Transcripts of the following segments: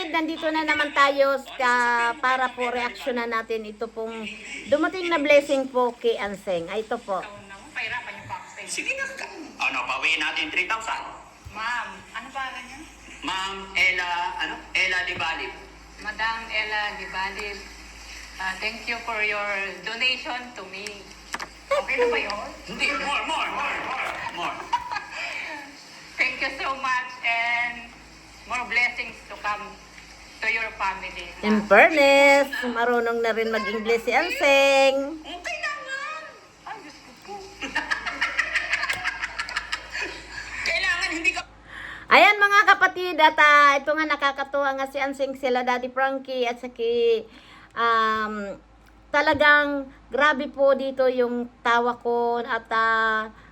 kapatid, nandito na naman tayo para po reaksyonan natin ito pong dumating na blessing po kay Anseng. Ay, ito po. Pahirapan yung boxing. Sige nga ka. Ano, bawiin natin 3,000. Ma'am, ano ba niya? Ma'am Ella Libalib. Madam Ella Libalib, thank you for your donation to me. Okay na ba yun? Hindi, more. Thank you so much and more blessings to come to your family. In fairness, marunong na rin mag-English si Anseng. Okay lang nga. Ay, Diyos ko po. Kailangan hindi ka... Ayan mga kapatid, at ito nga nakakatuwa nga si Anseng, sila Daddy Frankie at saki talagang grabe po dito yung tawa ko at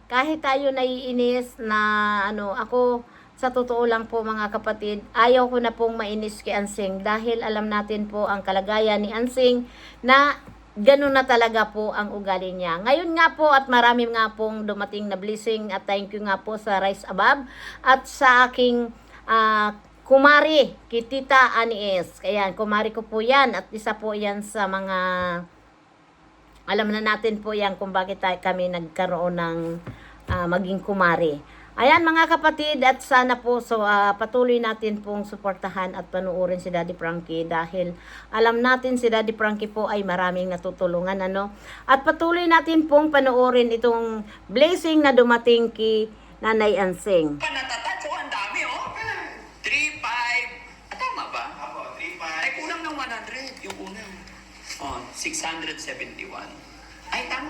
kahit tayo naiinis na ako sa totoo lang po mga kapatid, ayaw ko na pong mainis kay Anseng dahil alam natin po ang kalagayan ni Anseng na ganun na talaga po ang ugali niya. Ngayon nga po at marami nga pong dumating na blessing at thank you nga po sa Rise Above at sa aking kumari, Kitita Anies. Ayan, kumari ko po yan at isa po yan sa mga alam na natin po yan kung bakit kami nagkaroon ng maging kumari. Ayan mga kapatid at sana po patuloy natin pong suportahan at panuorin si Daddy Frankie dahil alam natin si Daddy Frankie po ay maraming natutulungan at patuloy natin pong panuorin itong blessing na dumating kay Nanay Anseng. Panatatacho, ang dami oh. 3,500. Tama ba? Apo, 3,500. Ay, kulang ng 100 yung una. Oh, 671. Ay, tama.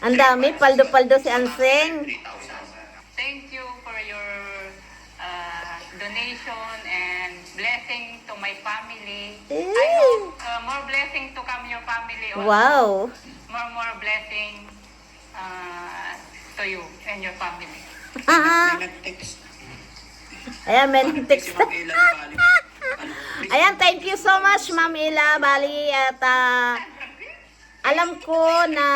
Ang dami, paldo-paldo si Anseng. 3,000. Thank you for your donation and blessing to my family. I hope more blessing to come your family also. Wow. More blessing to you and your family. May nag-text. Ayan, may Si text. Ma'am Ella Libalib. Ano? Ayan, thank you so much, Ma'am Ella Bali. At alam ko na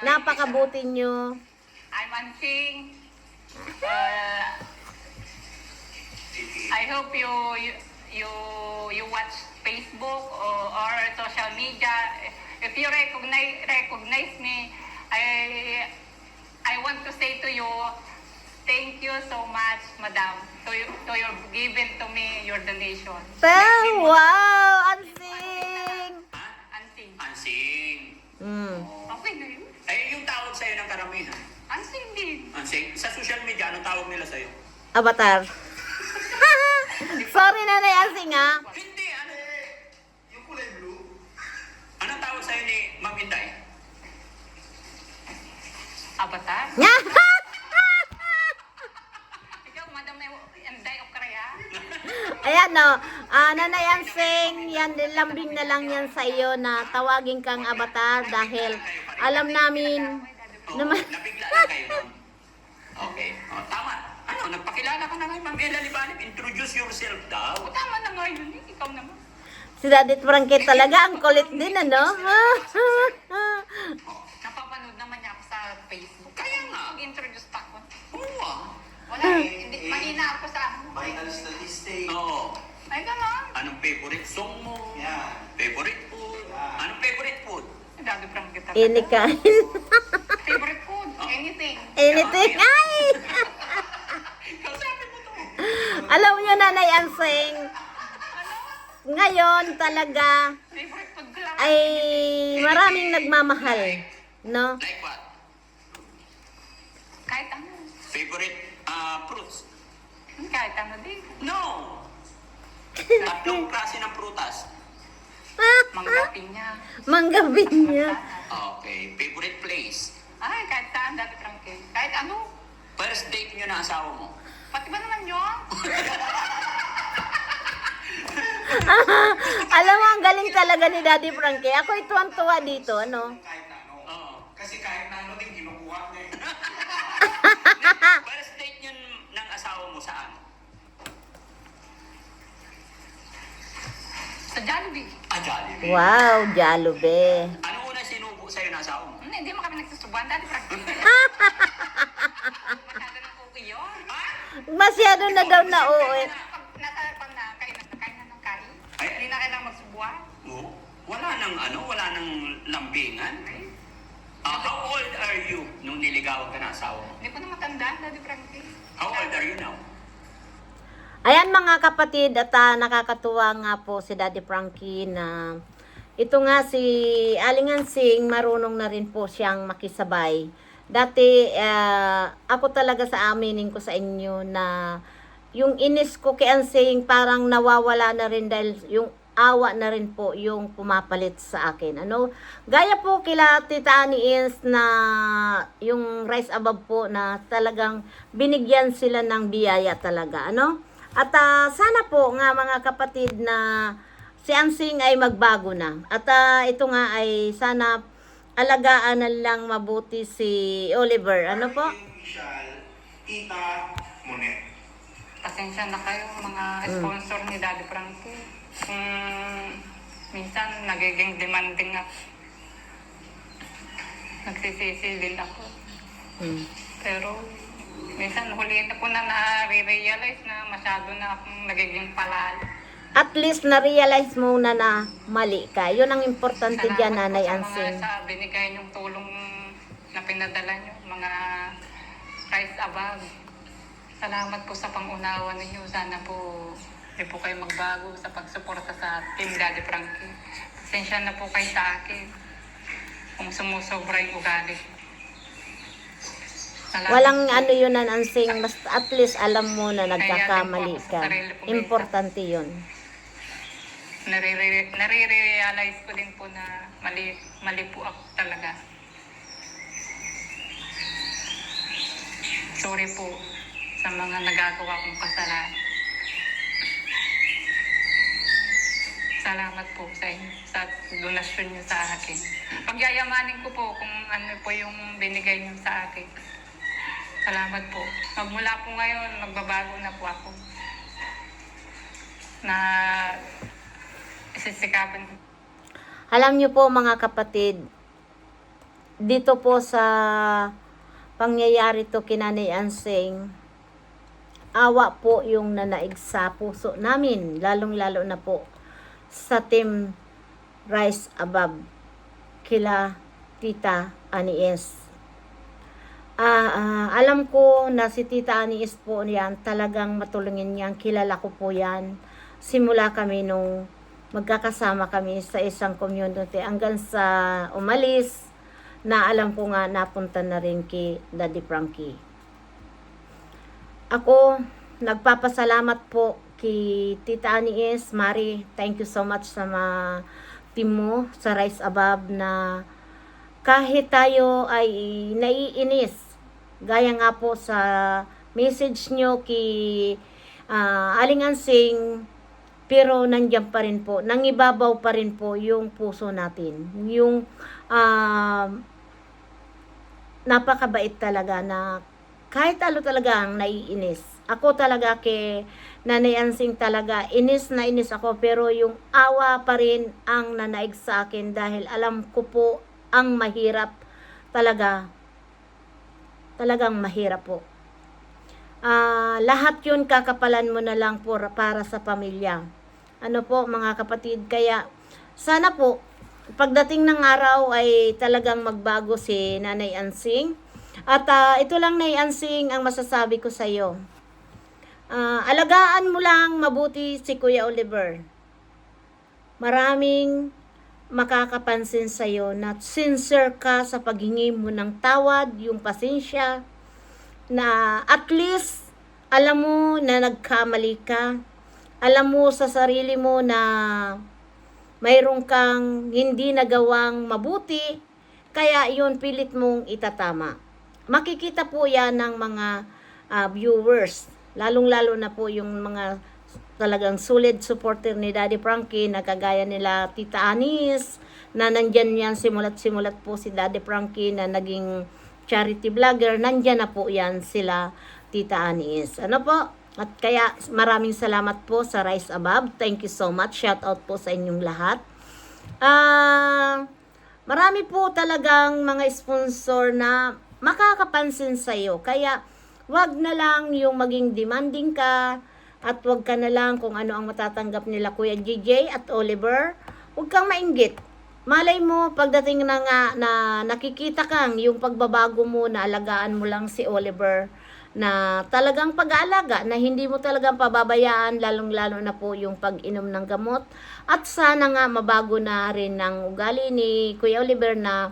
napakabuti nyo. I'm Ansing. I hope you watch Facebook or social media. If you recognize me, I want to say to you, thank you so much, Madam, to your giving to me your donation. Wow, Ansing. Ansing. Ansing. Okay na yun. Ay, yung tawag sa'yo ng karamihan. Ansing din. Ansing. Sa social media, anong tawag nila sa'yo? Avatar. Sorry, Nanay Ansing, ha? Hindi, ano? Yung kulay blue. Anong tawag sa'yo ni Ma'am Inday? Avatar. Ikaw, Madam Inday Okraya. Ayan, no. Nanay Ansing, yan, lambing na lang yan sa iyo na tawagin kang Avatar dahil alam namin Oh, naman. nabigla lang kayo nun. Okay. Oh, tama. Ano, nagpakilala ka na kay Ma'am Ella Libalib. Introduce yourself daw. Tama na nga yun. Ikaw naman. Si Daddy Frankie talaga, ang kulit din, ano? Napapanood naman niya ako sa Facebook. Kaya nga. Mag-introduce pa ako. Oo ah. Wala eh. Hindi, mahina ako sa ano. Vital statistic. Oo. Ay, gano'n. Anong favorite song mo? Yan. Favorite food? Anong favorite food? Dati from kita. Inikain. Favorite food. Anything. Anything. Ay! Kausapin mo to. Alam nyo, Nanay Ansing, ngayon talaga Favorite food ko lang. ay maraming nagmamahal, no? Like what? Kahit ano. Favorite fruits? Kahit ano din. No! Tatlong klase ng prutas. Mangga pinya. Manggabin niya. Okay. Favorite place? Ay, kahit saan. Dati Frankie. Kahit ano. First date nyo na asawa mo? Pati ba naman yun? Alam mo, ang galing talaga ni Daddy Frankie. Ako ituwang-tuwa dito, ano? Kahit na ano. Oo. Kasi kahit na ano din, kinukuha niya eh. First date nyo ng asawa mo saan? Sa Jollibee. Jollibee. Wow, Jollibee. Ano una sinubo sa'yo ng asawa mo? Hindi mo kami nagsusubuan. Dati Frankie. Masyado ng cookie yun. Masyado na daw na oo eh. Oh, wala nang lambingan. How old are you nung niligawan ka na asawa mo? Hindi ko na matandaan, Daddy Frankie. How old are you now? Ayan mga kapatid, at nakakatuwa nga po si Daddy Frankie na ito nga si Aling Ansing, marunong na rin po siyang makisabay. Dati, ako talaga sa aminin ko sa inyo na yung inis ko kay Ansing parang nawawala na rin dahil yung awa na rin po yung pumapalit sa akin. Ano? Gaya po kila Tita Anies na yung Rise Above po na talagang binigyan sila ng biyaya talaga. Ano? At sana po nga mga kapatid na si Ansing ay magbago na. At ito nga ay sana alagaan na lang mabuti si Oliver. Ano po? Official, Tita Monet. Pasensya na kayo, mga sponsor ni Daddy Frankie. Minsan, nagiging demanding ako. Nagsisisi din ako. Pero, minsan, huli na ko na na-realize na masyado na akong nagiging palalo. At least na-realize mo na na mali ka. Yun ang importante dyan, Nanay Ansing. Sa binigay niyong tulong na pinadala niyo, mga Rise Above. Salamat po sa pangunawa ninyo. Sana po hindi po kayo magbago sa pagsuporta sa Team Daddy Frankie. Pasensya na po kayo sa akin kung sumusobra yung ugali. Salamat Walang po. ano yun, Nan Ansing. Basta at least alam mo na nagkakamali ka. Importante yun. Nare-realize ko din po na mali po ako talaga. Sorry po sa mga nagagawa kong kasalanan. Salamat po sa inyo, sa donasyon niyo sa akin. Pagyayamanin ko po kung ano po yung binigay niyo sa akin. Salamat po. Magmula po ngayon, magbabago na po ako. Na isisikapin ko. Alam nyo po mga kapatid, dito po sa pangyayari to kina Nanay Ansing, awa po yung nanaig sa puso namin, lalong-lalo na po sa Team Rise Above kila Tita Anies. Alam ko na si Tita Anies po yan, talagang matulungin yan, kilala ko po yan. Simula kami nung magkakasama kami sa isang community hanggang sa umalis na alam ko nga napunta na rin kay Daddy Frankie. Ako, nagpapasalamat po kay Tita Anies, Mari, thank you so much sa mga team mo sa Rise Above na kahit tayo ay naiinis, gaya nga po sa message nyo kay Aling Ansing, pero nandiyan pa rin po, nangibabaw pa rin po yung puso natin. Yung napakabait talaga na kahit ano talaga ang naiinis. Ako talaga kay Nanay Ansing talaga, inis na inis ako, pero yung awa pa rin ang nanaig sa akin dahil alam ko po ang mahirap talaga. Talagang mahirap po. Lahat yun kakapalan mo na lang para sa pamilya. Ano po mga kapatid, kaya sana po pagdating ng araw ay talagang magbago si Nanay Ansing. At ito lang, Nanay Ansing, ang masasabi ko sa iyo. Alagaan mo lang mabuti si Kuya Oliver. Maraming makakapansin sa iyo na sincere ka sa paghingi mo ng tawad, yung pasensya, na at least alam mo na nagkamali ka. Alam mo sa sarili mo na mayroon kang hindi nagawang mabuti, kaya yun pilit mong itatama. Makikita po yan ng mga viewers, lalong-lalo na po yung mga talagang solid supporter ni Daddy Frankie na kagaya nila Tita Anies, na nandyan yan simulat po si Daddy Frankie na naging charity vlogger, nandyan na po yan sila Tita Anies. Ano po? At kaya maraming salamat po sa Rise Above. Thank you so much. Shout out po sa inyong lahat. Marami po talagang mga sponsor na makakapansin sa iyo. Kaya wag na lang yung maging demanding ka at wag ka na lang kung ano ang matatanggap nila Kuya JJ at Oliver. huwag kang mainggit. Malay mo, pagdating na nga na nakikita kang yung pagbabago mo na alagaan mo lang si Oliver, na talagang pag-aalaga, na hindi mo talagang pababayaan, lalong-lalo na po yung pag-inom ng gamot. At sana nga mabago na rin ng ugali ni Kuya Oliver, na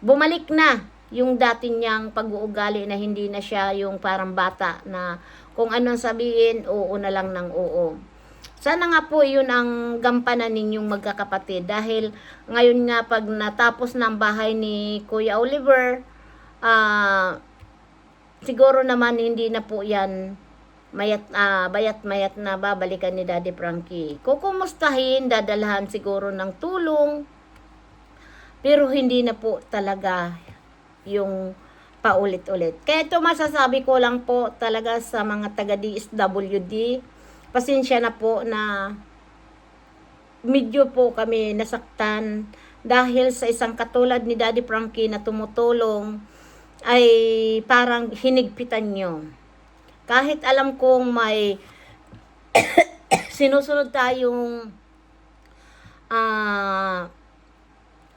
bumalik na yung dati niyang pag-uugali, na hindi na siya yung parang bata na kung anong sabihin, oo na lang ng oo. Sana nga po yun ang gampanan ninyong magkakapatid, dahil ngayon nga pag natapos na ang bahay ni Kuya Oliver, siguro naman hindi na po yan bayat-mayat na babalikan ni Daddy Frankie. Kukumustahin, dadalhan siguro ng tulong, pero hindi na po talaga yung paulit-ulit. Kaya ito masasabi ko lang po talaga sa mga taga-DSWD, pasensya na po na medyo po kami nasaktan dahil sa isang katulad ni Daddy Frankie na tumutulong, ay parang hinigpitan nyo. Kahit alam kong may sinusunod tayong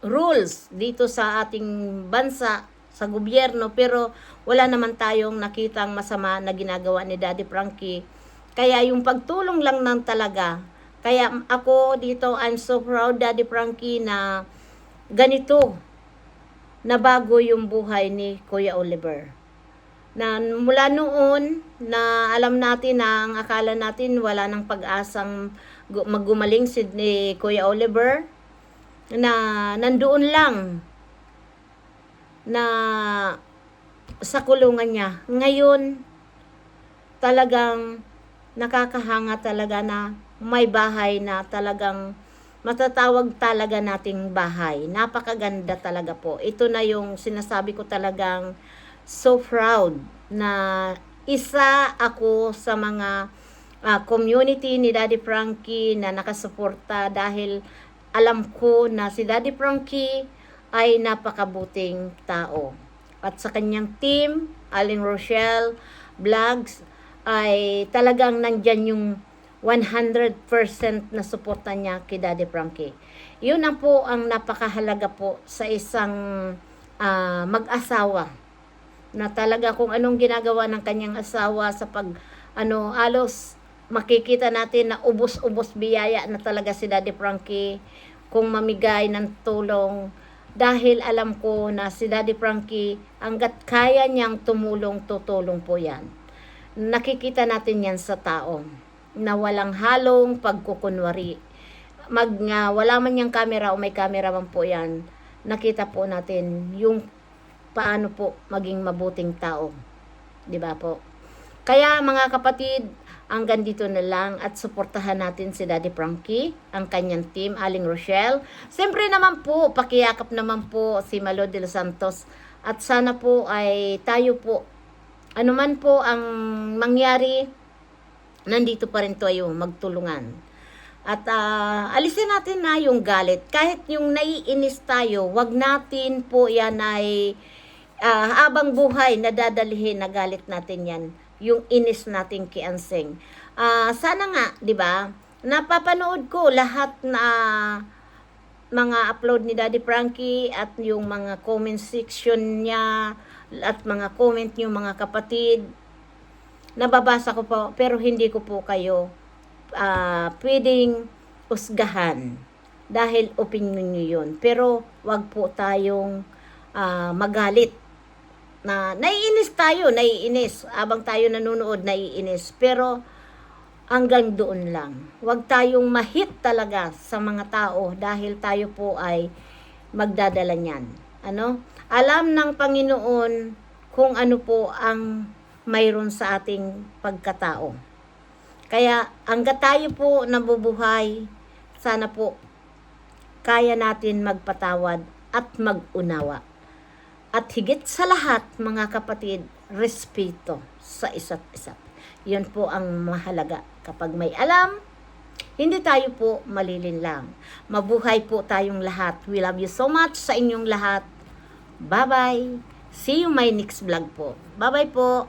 rules dito sa ating bansa, sa gobyerno, pero wala naman tayong nakitang masama na ginagawa ni Daddy Frankie. Kaya yung pagtulong lang ng talaga. Kaya ako dito, I'm so proud, Daddy Frankie, na ganito na bago yung buhay ni Kuya Oliver. Na mula noon na alam natin na ang akala natin wala nang pag-asang maggumaling si ni Kuya Oliver, na nandoon lang na sa kulungan niya. Ngayon, talagang nakakahanga talaga na may bahay na talagang matatawag talaga nating bahay. Napakaganda talaga po. Ito na yung sinasabi ko, talagang so proud na isa ako sa mga community ni Daddy Frankie na nakasuporta, dahil alam ko na si Daddy Frankie ay napakabuting tao. At sa kanyang team, Aling Rochelle Vlogs, ay talagang nandyan yung 100% na suporta niya kay Daddy Frankie. Yun ang po ang napakahalaga po sa isang mag-asawa, na talaga kung anong ginagawa ng kanyang asawa sa alos makikita natin na ubos-ubos biyaya na talaga si Daddy Frankie kung mamigay ng tulong, dahil alam ko na si Daddy Frankie, hanggat kaya niyang tumulong, tutulong po yan. Nakikita natin yan sa tao na walang halong pagkukunwari. Wala man yung camera o may camera man po yan, nakita po natin yung paano po maging mabuting tao. Diba po? Kaya mga kapatid, hanggang dito na lang, at suportahan natin si Daddy Frankie, ang kanyang team, Aling Rochelle. Siyempre naman po, pakiyakap naman po si Malo de los Santos. At sana po ay tayo po, anuman po ang mangyari, nandito pa rin tayo magtulungan. At alisin natin na yung galit. Kahit yung naiinis tayo, wag natin po yan ay habang buhay nadadalhin na galit natin yan, yung inis natin kay Anseng. Sana nga, 'di ba? Napapanood ko lahat na mga upload ni Daddy Frankie at yung mga comment section niya at mga comment niyo mga kapatid. Nababasa ko po, pero hindi ko po kayo pwedeng usgahan dahil opinion niyo yun. Pero wag po tayong magalit. Na naiinis tayo, habang tayo nanonood, naiinis, pero hanggang doon lang. Huwag tayong mahit talaga sa mga tao, dahil tayo po ay magdadala niyan. Alam ng Panginoon kung ano po ang mayroon sa ating pagkatao. Kaya hanggang tayo po nabubuhay, sana po kaya natin magpatawad at mag-unawa. At higit sa lahat, mga kapatid, respeto sa isa't isa. Yun po ang mahalaga. Kapag may alam, hindi tayo po malilinlang. Mabuhay po tayong lahat. We love you so much sa inyong lahat. Bye-bye. See you my next vlog po. Bye-bye po.